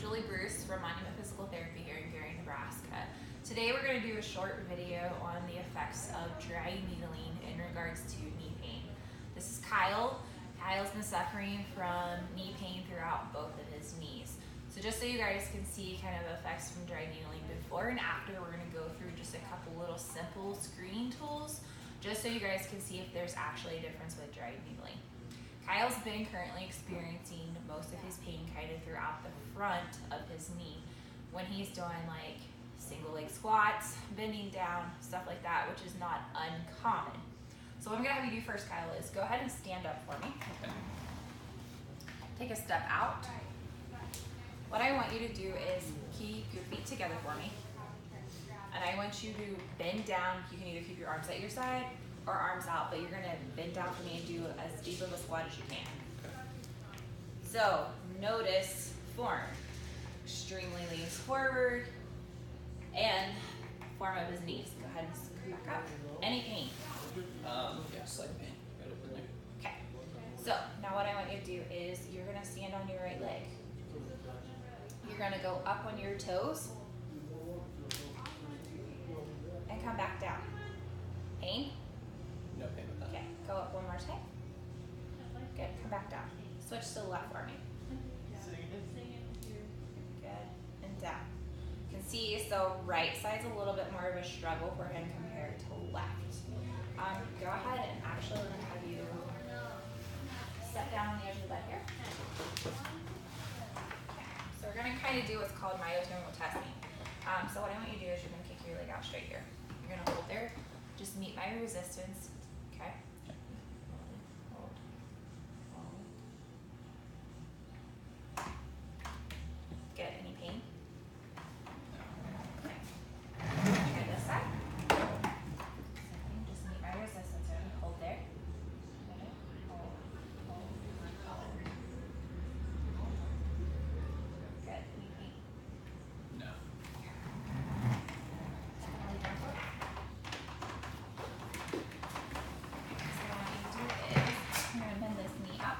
Julie Bruce from Monument Physical Therapy here in Gering, Nebraska. Today we're going to do a short video on the effects of dry needling in regards to knee pain. This is Kyle. Kyle's been suffering from knee pain throughout both of his knees. So just so you guys can see kind of effects from dry needling before and after, we're going to go through just a couple little simple screening tools just so you guys can see if there's actually a difference with dry needling. Kyle's been currently experiencing most of his pain kind of throughout the front of his knee when he's doing like single leg squats, bending down, stuff like that, which is not uncommon. So what I'm gonna have you do first, Kyle, is go ahead and stand up for me. Okay. Take a step out. What I want you to do is keep your feet together for me. And I want you to bend down. You can either keep your arms at your side or arms out, but you're gonna bend down for me and do as deep of a squat as you can. So notice form. Extremely leans forward and form of his knees. Go ahead and come back up. Any pain? Yeah, slight pain right up in there. Okay. So now what I want you to do is you're gonna stand on your right leg. You're gonna go up on your toes and come back down. Pain? No pain with that. Okay, go up one more time. Good, come back down. Switch to the left for me. Good, and down. You can see, so right side's a little bit more of a struggle for him compared to left. Go ahead and actually I'm gonna have you step down on the edge of the bed here. Okay, so we're gonna kind of do what's called myotomal testing. So what I want you to do is you're gonna kick your leg out straight here. You're gonna hold there, just meet my resistance, okay? Hold, hold. Get any pain? Okay. Try this side. Just meet my resistance here. Hold there. Hold, hold, hold. Good. Any pain? No. Definitely don't look. So what I want you to do is you're gonna bend this knee up.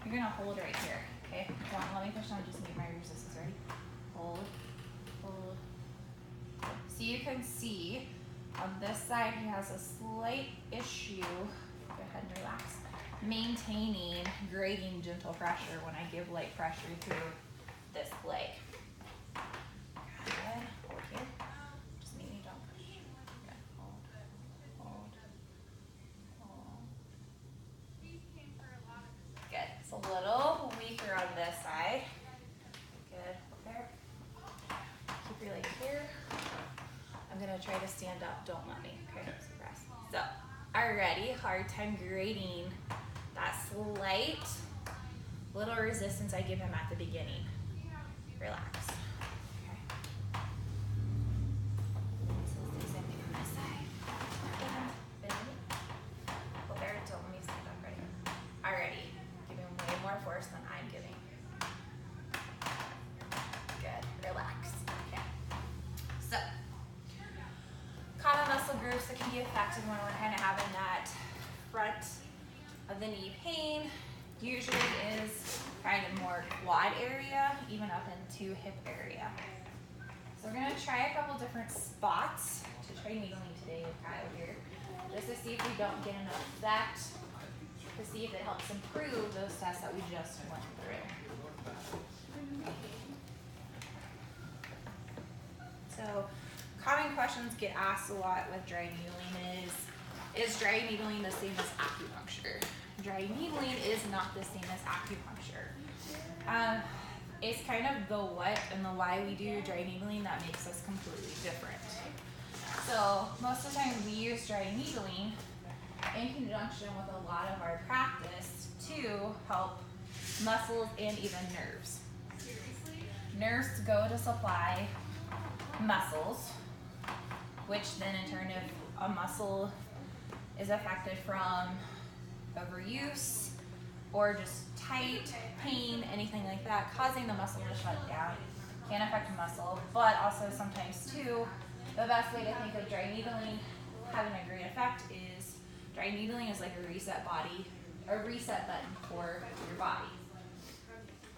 You're gonna hold right here, okay? Don't let me push down, just meet my resistance. Ready? Hold, hold. So you can see on this side he has a slight issue. Go ahead and relax. Maintaining grading gentle pressure when I give light pressure through this leg. Good. Hold here. Just meet me, don't push. Good. Hold, hold, hold. Good. It's a little weaker on this side. Good. There. Keep your leg here. I'm gonna try to stand up. Don't let me. Okay. Okay. So rest. So, already hard time grading that slight little resistance I give him at the beginning. Relax. Okay. So let's do the same thing on this side. Bend it. Hold there. Don't let me stand up right here. Already. Giving way more force than I'm giving. Good. Relax. Okay. So, common muscle groups that can be affected when we're kind of having that front of the knee pain usually is kind of more quad area, even up into hip area. So we're gonna try a couple different spots to try needling today with Kyle here, just to see if we don't get enough effect, to see if it helps improve those tests that we just went through. So, common questions get asked a lot with dry needling is dry needling the same as acupuncture? Dry needling is not the same as acupuncture. It's kind of the what and the why we do dry needling that makes us completely different. So most of the time we use dry needling in conjunction with a lot of our practice to help muscles and even nerves. Nerves go to supply muscles, which then in turn, if a muscle is affected from overuse or just tight, pain, anything like that, causing the muscle to shut down, can affect the muscle. But also sometimes too, the best way to think of dry needling having a great effect is dry needling is like a reset button for your body.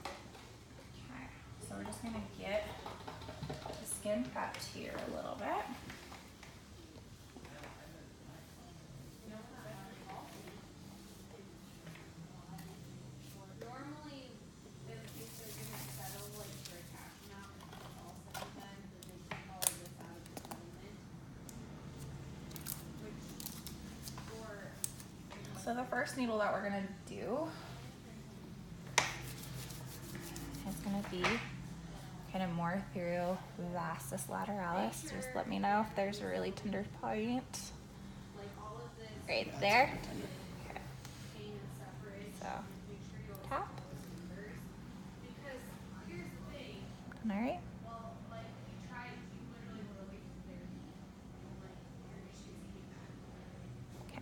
Okay, so we're just just gonna get the skin prepped here a little bit. So the first needle that we're gonna do is gonna be kind of more through vastus lateralis. Just let me know if there's a really tender point. Right there. Okay. So tap. All right. Okay.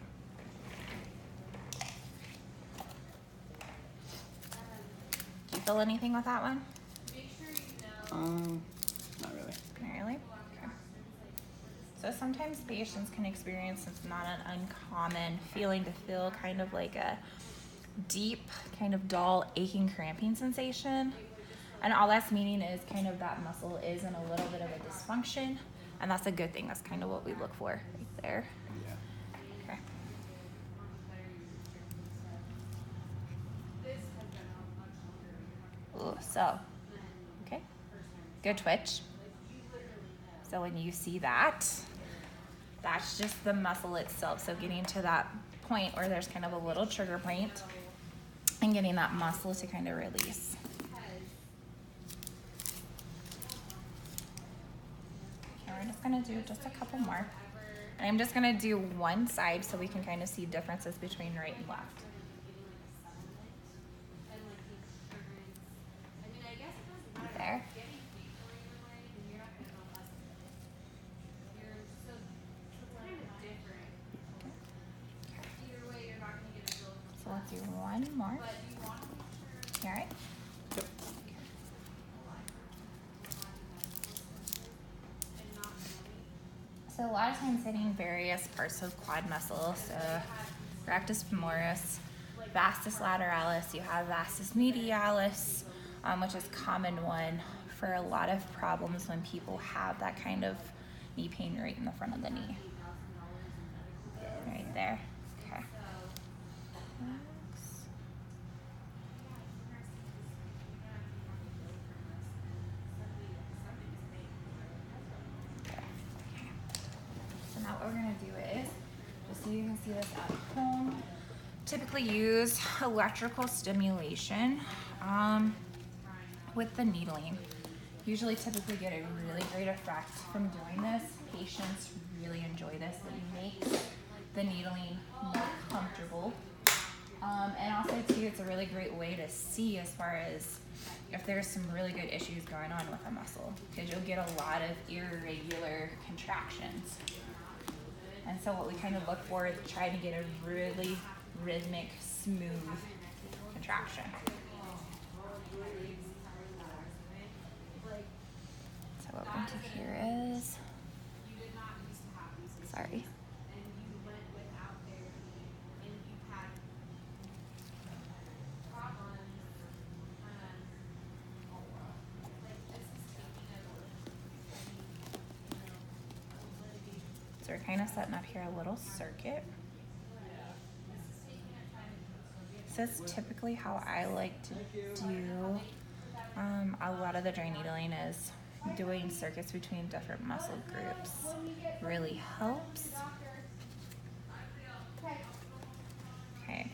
Do you feel anything with that one? Not really. Not really? Okay. So sometimes patients can experience, it's not an uncommon feeling to feel kind of like a deep, kind of dull, aching, cramping sensation. And all that's meaning is kind of that muscle is in a little bit of a dysfunction. And that's a good thing. That's kind of what we look for right there. Yeah. Okay. Ooh, so, okay. Good twitch. So when you see that, that's just the muscle itself. So getting to that point where there's kind of a little trigger point and getting that muscle to kind of release. Okay, we're just gonna do just a couple more. And I'm just gonna do one side so we can kind of see differences between right and left. There. So let's do one more. You all right? Yep. So a lot of times hitting various parts of quad muscle, so rectus femoris, vastus lateralis, you have vastus medialis, which is a common one for a lot of problems when people have that kind of knee pain right in the front of the knee. Right there. Okay. So now what we're gonna do is, just so you can see this at home, typically use electrical stimulation with the needling. Usually typically get a really great effect from doing this. Patients really enjoy this. It makes the needling more comfortable. And also too, it's a really great way to see as far as if there's some really good issues going on with a muscle, because you'll get a lot of irregular contractions. And so what we kind of look for is trying to get a really rhythmic, smooth contraction. So what we're going to do here is, sorry. So we're kind of setting up here a little circuit. So this is typically how I like to do a lot of the dry needling, is doing circuits between different muscle groups. Really helps. Okay.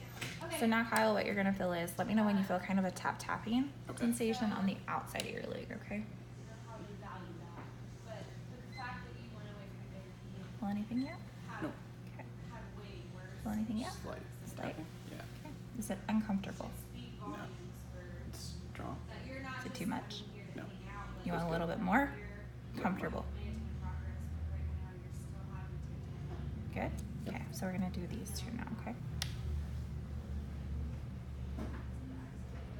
So now, Kyle, what you're gonna feel is, let me know when you feel kind of a tapping sensation on the outside of your leg, okay? Feel anything yet? No. Okay. Feel anything yet? Slight. Slight? Yeah. Okay. Is it uncomfortable? No. It's strong. Is it too much? No. You want a little bit more? Comfortable. Good? Okay, so we're gonna do these two now, okay?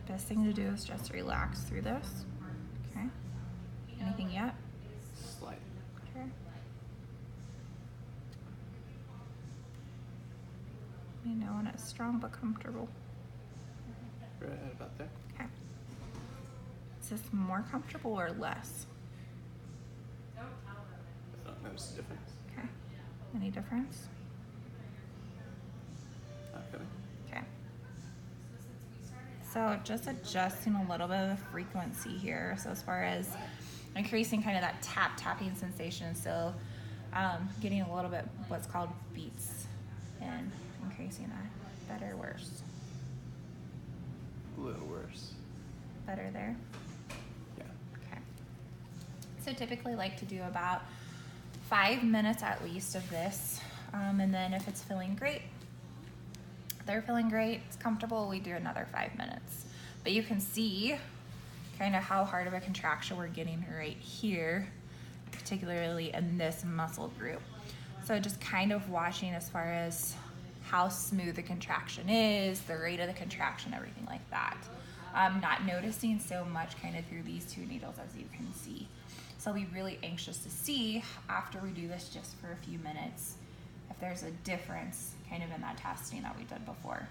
Best thing to do is just relax through this. Okay. Anything yet? Slight. Okay. You know when it's strong but comfortable. Right about there. Okay. Is this more comfortable or less? I don't notice the difference. Okay. Any difference? Not really. Okay. So just adjusting a little bit of the frequency here. So as far as increasing kind of that tapping sensation. So getting a little bit what's called beats and increasing that. Better, worse? A little worse. Better there? Yeah. Okay. So typically like to do about 5 minutes at least of this. And then if it's feeling great, they're feeling great, it's comfortable, we do another 5 minutes. But you can see kind of how hard of a contraction we're getting right here, particularly in this muscle group. So just kind of watching as far as how smooth the contraction is, the rate of the contraction, everything like that. Not noticing so much kind of through these 2 needles, as you can see. So I'll be really anxious to see after we do this just for a few minutes if there's a difference kind of in that testing that we did before.